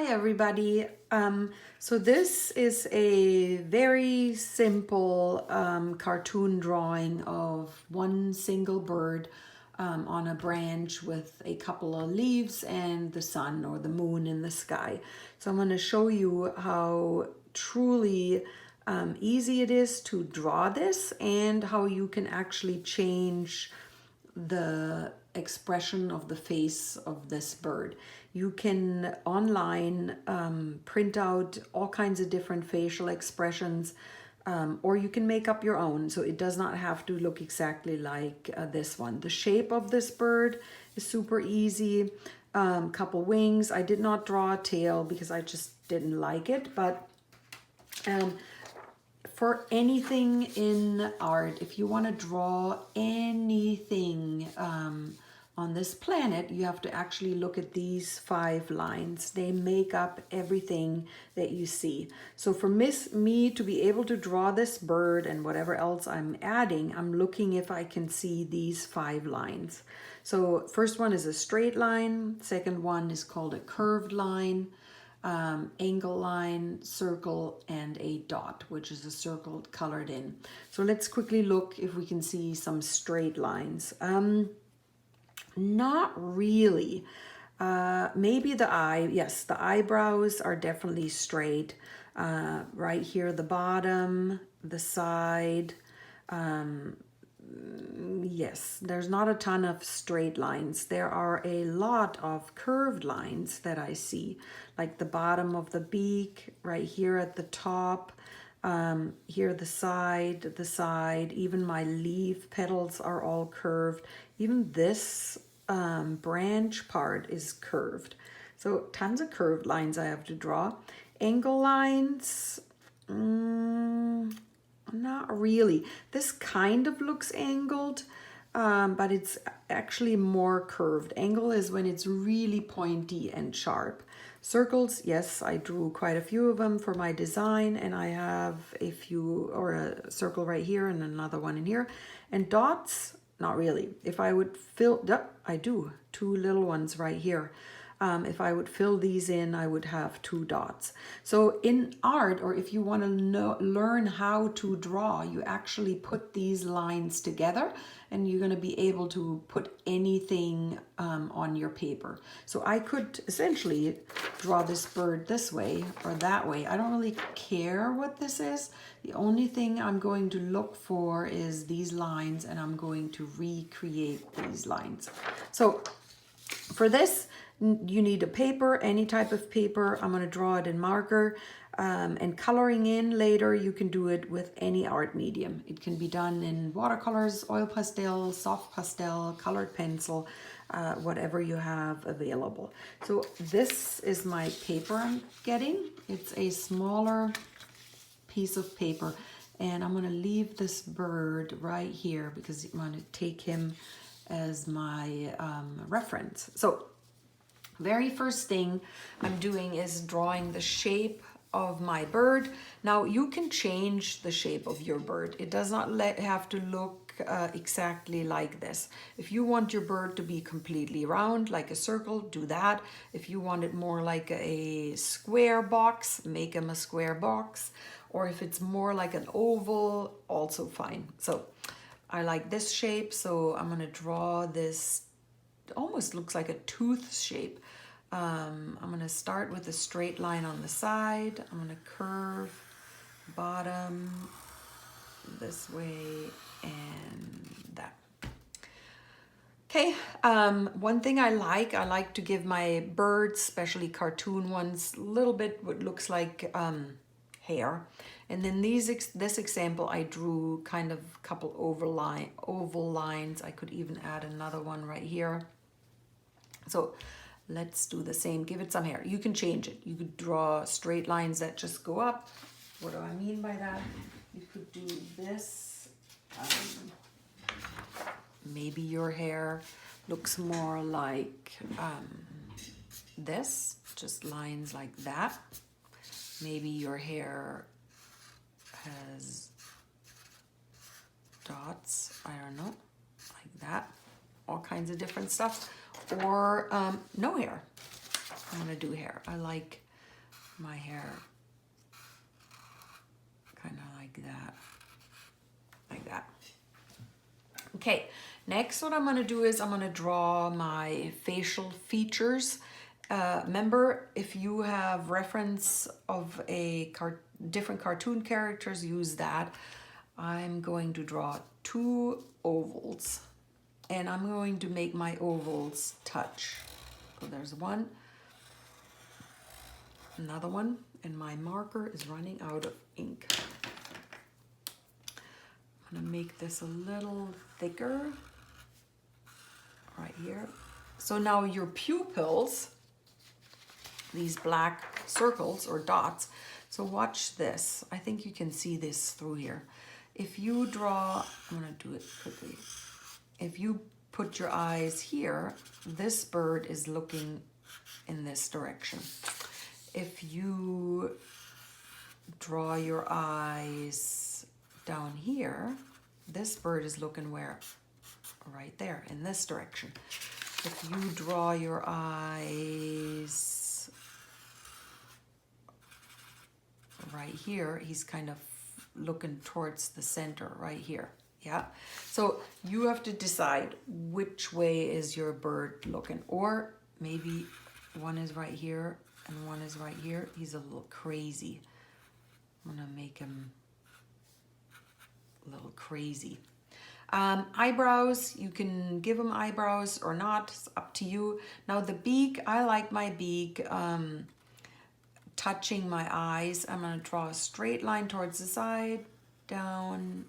everybody. So this is a very simple cartoon drawing of one single bird on a branch with a couple of leaves and the sun or the moon in the sky. So I'm going to show you how truly easy it is to draw this and how you can actually change the expression of the face of this bird. You can online print out all kinds of different facial expressions, or you can make up your own, so it does not have to look exactly like this one. The shape of this bird is super easy. Couple wings. I did not draw a tail because I just didn't like it, but for anything in art, if you want to draw anything on this planet, you have to actually look at these 5 lines. They make up everything that you see. So for me to be able to draw this bird and whatever else I'm adding, I'm looking if I can see these 5 lines. So first one is a straight line. Second one is called a curved line. Angle line, circle, and a dot, which is a circle colored in. So let's quickly look if we can see some straight lines. Not really. Maybe the eye. Yes, the eyebrows are definitely straight. Right here, the bottom, the side. Yes, there's not a ton of straight lines. There are a lot of curved lines that I see, like the bottom of the beak, right here at the top, here the side, even my leaf petals are all curved. Even this branch part is curved. So tons of curved lines I have to draw. Angle lines, not really. This kind of looks angled, but it's actually more curved. Angle is when it's really pointy and sharp. Circles, yes, I drew quite a few of them for my design, and I have a few, or a circle right here and another one in here. And dots, not really. If I would fill, I do, 2 little ones right here. If I would fill these in, I would have 2 dots. So in art, or if you want to learn how to draw, you actually put these lines together and you're going to be able to put anything on your paper. So I could essentially draw this bird this way or that way. I don't really care what this is. The only thing I'm going to look for is these lines, and I'm going to recreate these lines. So for this, you need a paper, any type of paper. I'm going to draw it in marker, and coloring in later, you can do it with any art medium. It can be done in watercolors, oil pastel, soft pastel, colored pencil, whatever you have available. So this is my paper I'm getting. It's a smaller piece of paper, and I'm going to leave this bird right here because I'm going to take him as my reference. So very first thing I'm doing is drawing the shape of my bird. Now you can change the shape of your bird. It does not have to look exactly like this. If you want your bird to be completely round like a circle, do that. If you want it more like a square box, make him a square box. Or if it's more like an oval, also fine. So I like this shape, so I'm going to draw this. Almost looks like a tooth shape. I'm going to start with a straight line on the side. I'm going to curve bottom this way and that. Okay, one thing I like to give my birds, especially cartoon ones, a little bit what looks like hair. And then this example, I drew kind of a couple oval lines. I could even add another one right here. So let's do the same. Give it some hair. You can change it. You could draw straight lines that just go up. What do I mean by that? You could do this. Maybe your hair looks more like this, just lines like that. Maybe your hair has dots, I don't know, like that. All kinds of different stuff. Or no hair. I'm gonna do hair. I like my hair. Kind of like that. Like that. Okay, next what I'm going to do is I'm going to draw my facial features. Remember, if you have reference of a different cartoon characters, use that. I'm going to draw 2 ovals, and I'm going to make my ovals touch. So there's one, another one, and my marker is running out of ink. I'm gonna make this a little thicker right here. So now your pupils, these black circles or dots. So watch this. I think you can see this through here. If you draw, I'm gonna do it quickly. If you put your eyes here, this bird is looking in this direction. If you draw your eyes down here, this bird is looking where? Right there, in this direction. If you draw your eyes right here, he's kind of looking towards the center right here. Yeah, so you have to decide which way is your bird looking, or maybe one is right here and one is right here. He's a little crazy. I'm gonna make him a little crazy. Eyebrows, you can give him eyebrows or not, it's up to you. Now the beak, I like my beak touching my eyes. I'm gonna draw a straight line towards the side, down,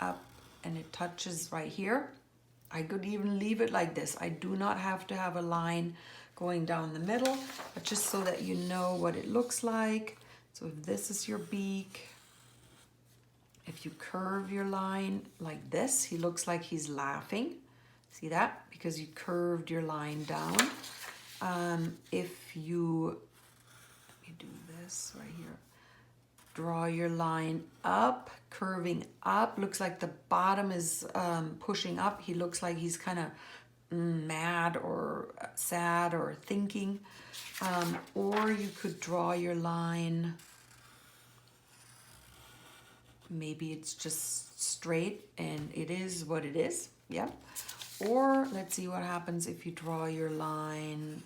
up, and it touches right here. I could even leave it like this. I do not have to have a line going down the middle, but just so that you know what it looks like. So if this is your beak, if you curve your line like this, he looks like he's laughing. See that? Because you curved your line down. If you, let me do this right here. Draw your line up, curving up. Looks like the bottom is pushing up. He looks like he's kind of mad or sad or thinking. Or you could draw your line, maybe it's just straight and it is what it is. Yeah. Or let's see what happens if you draw your line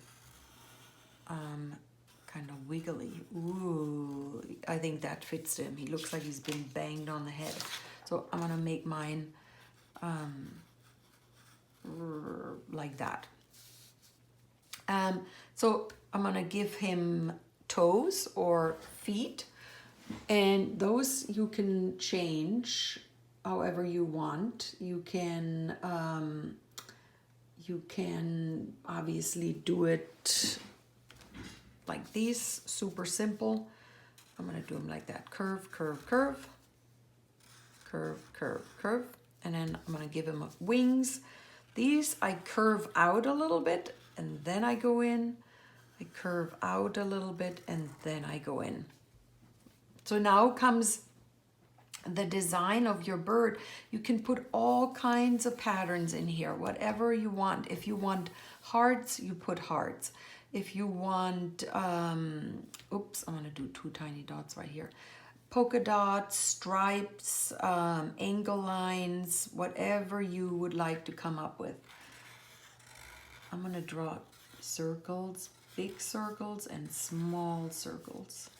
kind of wiggly. Ooh, I think that fits him. He looks like he's been banged on the head. So I'm gonna make mine like that. So I'm gonna give him toes or feet, and those you can change however you want. You can obviously do it like these, super simple. I'm gonna do them like that. Curve, curve, curve, curve, curve, curve, and then I'm gonna give him wings. These I curve out a little bit and then I go in. I curve out a little bit and then I go in. So now comes the design of your bird. You can put all kinds of patterns in here, whatever you want. If you want hearts, you put hearts. If you want, oops, I'm gonna do 2 tiny dots right here. Polka dots, stripes, angle lines, whatever you would like to come up with. I'm gonna draw circles, big circles and small circles.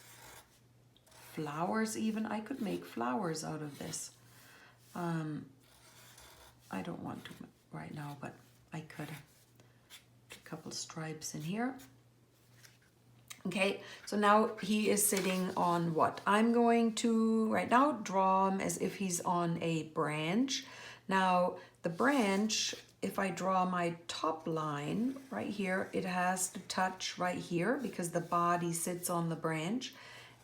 Flowers even, I could make flowers out of this. I don't want to right now, but I could. A couple stripes in here. Okay, so now he is sitting on what? I'm going to, right now, draw him as if he's on a branch. Now, the branch, if I draw my top line right here, it has to touch right here because the body sits on the branch.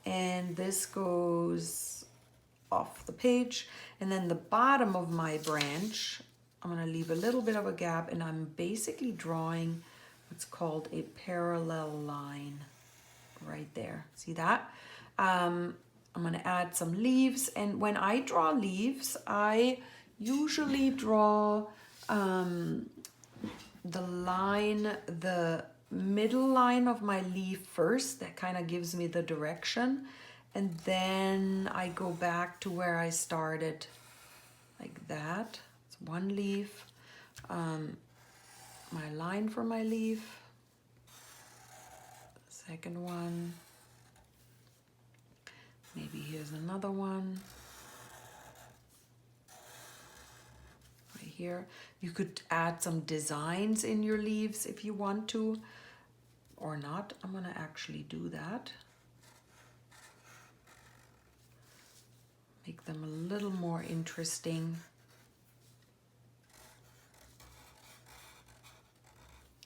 And this goes off the page. And then the bottom of my branch, I'm gonna leave a little bit of a gap, and I'm basically drawing what's called a parallel line right there. See that? I'm gonna add some leaves, and when I draw leaves, I usually draw the line, the middle line of my leaf first. That kind of gives me the direction. And then I go back to where I started, like that. It's one leaf. My line for my leaf. Second one. Maybe here's another one. Right here. You could add some designs in your leaves if you want to, or not. I'm gonna actually do that. Make them a little more interesting.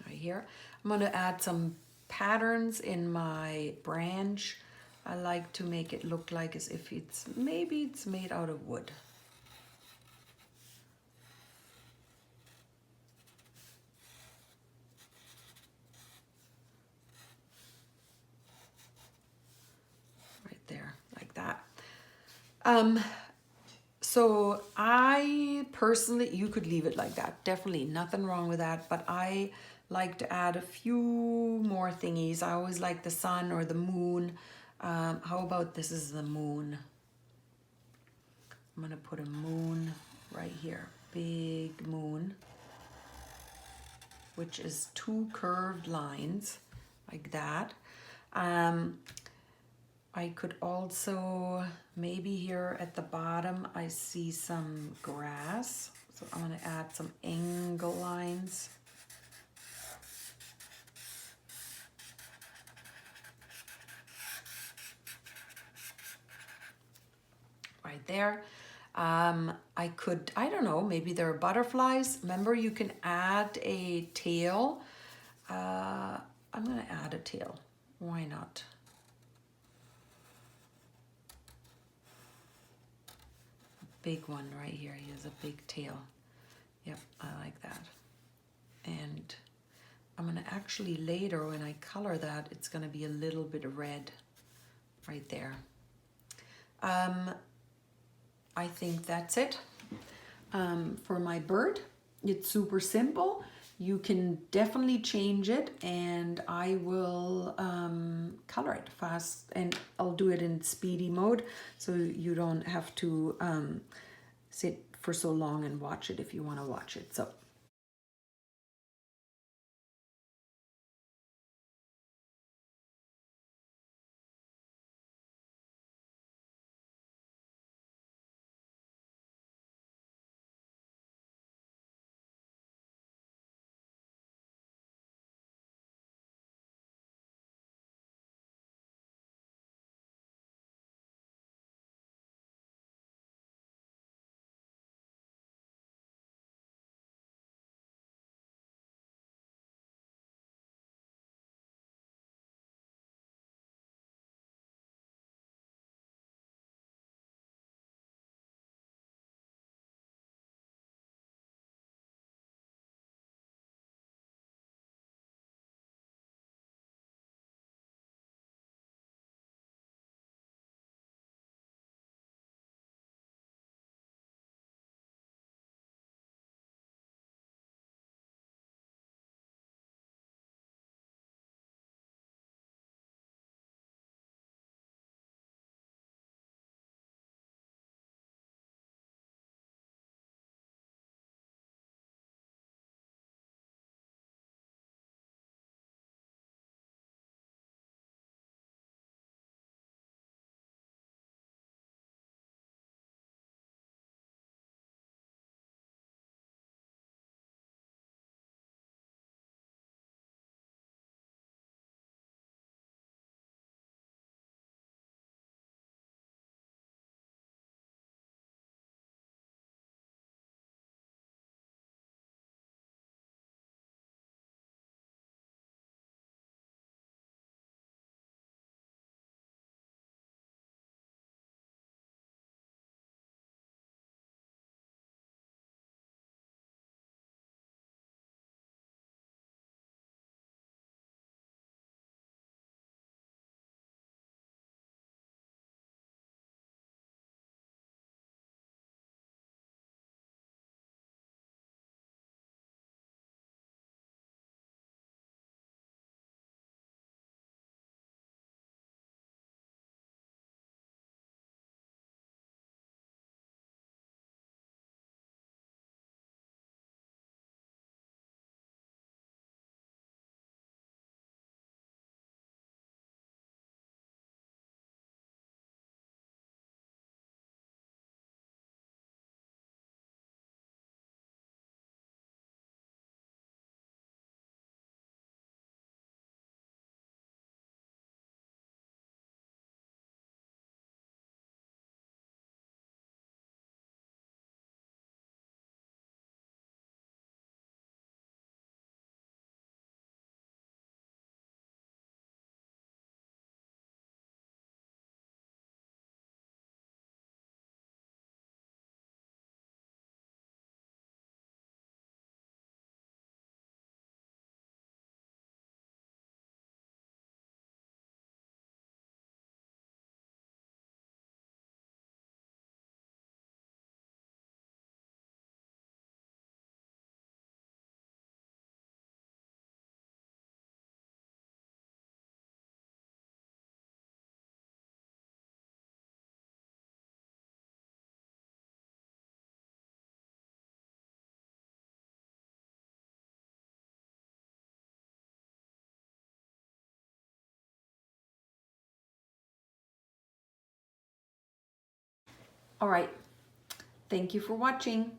Right here. I'm gonna add some patterns in my branch. I like to make it look like as if maybe it's made out of wood. Right there, like that. So I personally, you could leave it like that. Definitely nothing wrong with that. But I like to add a few more thingies. I always like the sun or the moon. How about this is the moon? I'm gonna put a moon right here. Big moon. Which is two curved lines like that. I could also, maybe here at the bottom, I see some grass. So I'm gonna add some angle lines. Right there. I could, I don't know, maybe there are butterflies. Remember, you can add a tail. I'm gonna add a tail. Why not? Big one right here. He has a big tail. Yep, I like that. And I'm gonna actually later when I color that, it's gonna be a little bit of red right there. I think that's it for my bird. It's super simple. You can definitely change it, and I will color it fast, and I'll do it in speedy mode so you don't have to sit for so long and watch it if you want to watch it. So All right. Thank you for watching.